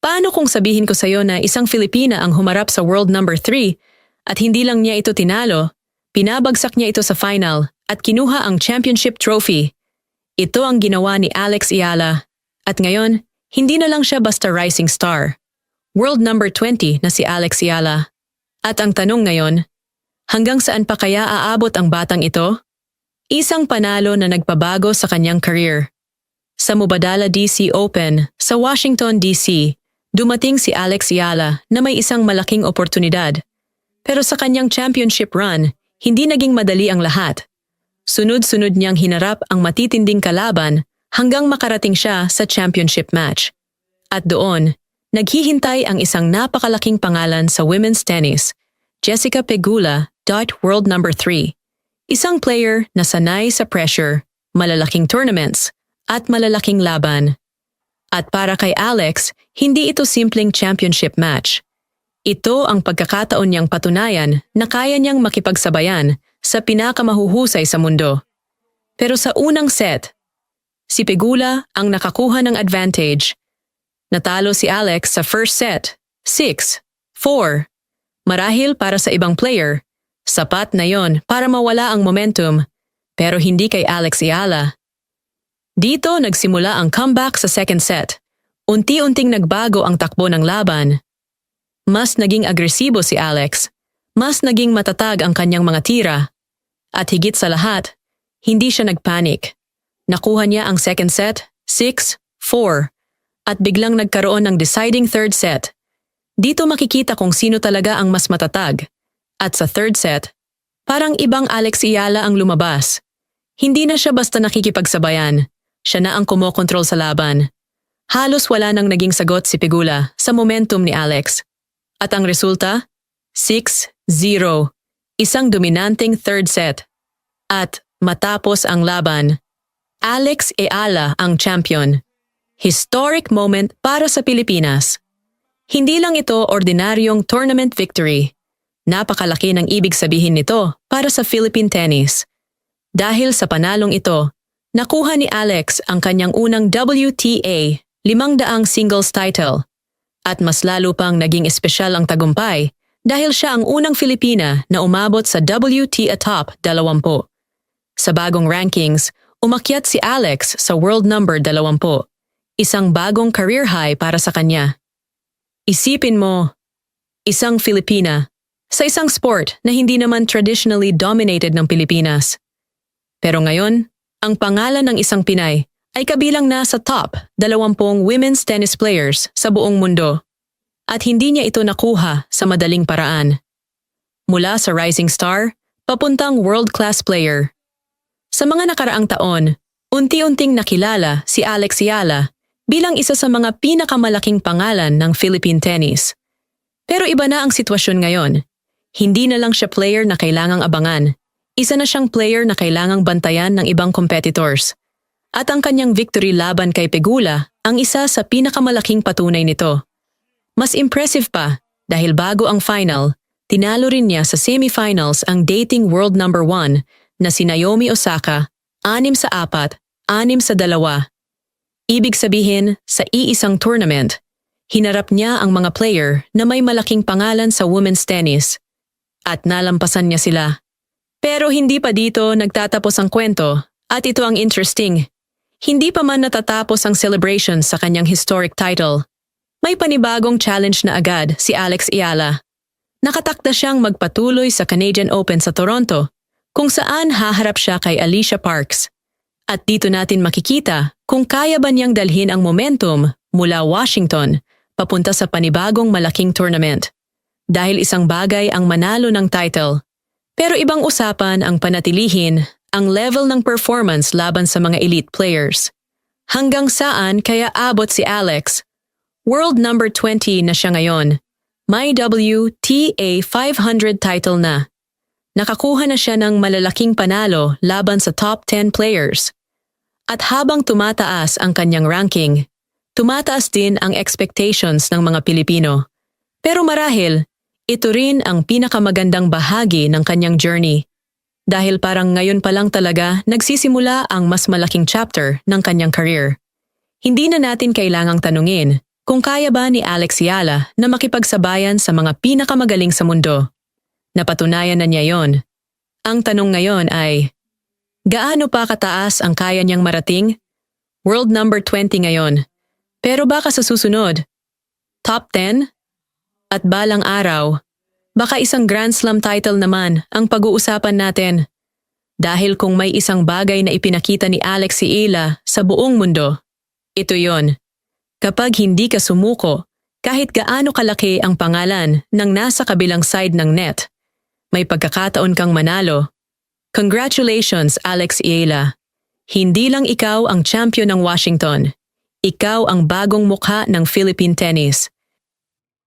Paano kung sabihin ko sa'yo na isang Filipina ang humarap sa world number 3 at hindi lang niya ito tinalo, pinabagsak niya ito sa final at kinuha ang championship trophy. Ito ang ginawa ni Alex Eala at ngayon, hindi na lang siya basta rising star. World number 20 na si Alex Eala. At ang tanong ngayon, hanggang saan pa kaya aabot ang batang ito? Isang panalo na nagpabago sa kanyang career. Sa Mubadala DC Open sa Washington DC, dumating si Alex Eala na may isang malaking oportunidad. Pero sa kanyang championship run, hindi naging madali ang lahat. Sunod-sunod niyang hinarap ang matitinding kalaban hanggang makarating siya sa championship match. At doon, naghihintay ang isang napakalaking pangalan sa women's tennis, Jessica Pegula, world number 3. Isang player na sanay sa pressure, malalaking tournaments, at malalaking laban. At para kay Alex, hindi ito simpleng championship match. Ito ang pagkakataon niyang patunayan na kaya niyang makipagsabayan sa pinakamahuhusay sa mundo. Pero sa unang set, si Pegula ang nakakuha ng advantage. Natalo si Alex sa first set, 6-4. Marahil para sa ibang player, sapat na yon para mawala ang momentum, pero hindi kay Alex Eala. Dito nagsimula ang comeback sa second set. Unti-unting nagbago ang takbo ng laban. Mas naging agresibo si Alex, mas naging matatag ang kanyang mga tira. At higit sa lahat, hindi siya nagpanik. Nakuha niya ang second set, 6-4. At biglang nagkaroon ng deciding third set. Dito makikita kung sino talaga ang mas matatag. At sa third set, parang ibang Alex Eala ang lumabas. Hindi na siya basta nakikipagsabayan. Siya na ang kumokontrol sa laban. Halos wala nang naging sagot si Pegula sa momentum ni Alex. At ang resulta? 6-0. Isang dominanteng third set. At matapos ang laban, Alex Eala ang champion. Historic moment para sa Pilipinas. Hindi lang ito ordinaryong tournament victory. Napakalaki ng ibig sabihin nito para sa Philippine tennis. Dahil sa panalong ito, nakuha ni Alex ang kanyang unang WTA 500 singles title. At mas lalo pang naging espesyal ang tagumpay dahil siya ang unang Filipina na umabot sa WTA Top 20. Sa bagong rankings, umakyat si Alex sa world number 20. Isang bagong career high para sa kanya. Isipin mo, isang Filipina sa isang sport na hindi naman traditionally dominated ng Pilipinas. Pero ngayon, ang pangalan ng isang Pinay ay kabilang na sa top 20 women's tennis players sa buong mundo. At hindi niya ito nakuha sa madaling paraan. Mula sa rising star, papuntang world-class player. Sa mga nakaraang taon, unti-unting nakilala si Alex Eala bilang isa sa mga pinakamalaking pangalan ng Philippine tennis. Pero iba na ang sitwasyon ngayon. Hindi na lang siya player na kailangang abangan. Isa na siyang player na kailangang bantayan ng ibang competitors. At ang kanyang victory laban kay Pegula ang isa sa pinakamalaking patunay nito. Mas impressive pa dahil bago ang final, tinalo rin niya sa semifinals ang dating world number 1 na si Naomi Osaka, 6-4, 6-2. Ibig sabihin, sa iisang tournament, hinarap niya ang mga player na may malaking pangalan sa women's tennis. At nalampasan niya sila. Pero hindi pa dito nagtatapos ang kwento at ito ang interesting. Hindi pa man natatapos ang celebration sa kanyang historic title. May panibagong challenge na agad si Alex Eala. Nakatakda siyang magpatuloy sa Canadian Open sa Toronto, kung saan haharap siya kay Alicia Parks. At dito natin makikita kung kaya ba niyang dalhin ang momentum mula Washington papunta sa panibagong malaking tournament. Dahil isang bagay ang manalo ng title. Pero ibang usapan ang panatilihin ang level ng performance laban sa mga elite players. Hanggang saan kaya abot si Alex? World number 20 na siya ngayon. May WTA 500 title na. Nakakuha na siya ng malalaking panalo laban sa top 10 players. At habang tumataas ang kanyang ranking, tumataas din ang expectations ng mga Pilipino. Pero marahil, ito rin ang pinakamagandang bahagi ng kanyang journey. Dahil parang ngayon pa lang talaga nagsisimula ang mas malaking chapter ng kanyang career. Hindi na natin kailangang tanungin Kung kaya ba ni Alex Yala na makipagsabayan sa mga pinakamagaling sa mundo? Napatunayan na niya yon. Ang tanong ngayon ay, gaano pa kataas ang kaya niyang marating? World number 20 ngayon. Pero baka sa susunod, top 10? At balang araw, baka isang Grand Slam title naman ang pag-uusapan natin. Dahil kung may isang bagay na ipinakita ni Alex Yala sa buong mundo, ito yon. Kapag hindi ka sumuko, kahit gaano kalaki ang pangalan ng nasa kabilang side ng net, may pagkakataon kang manalo. Congratulations, Alex Yala. Hindi lang ikaw ang champion ng Washington. Ikaw ang bagong mukha ng Philippine tennis.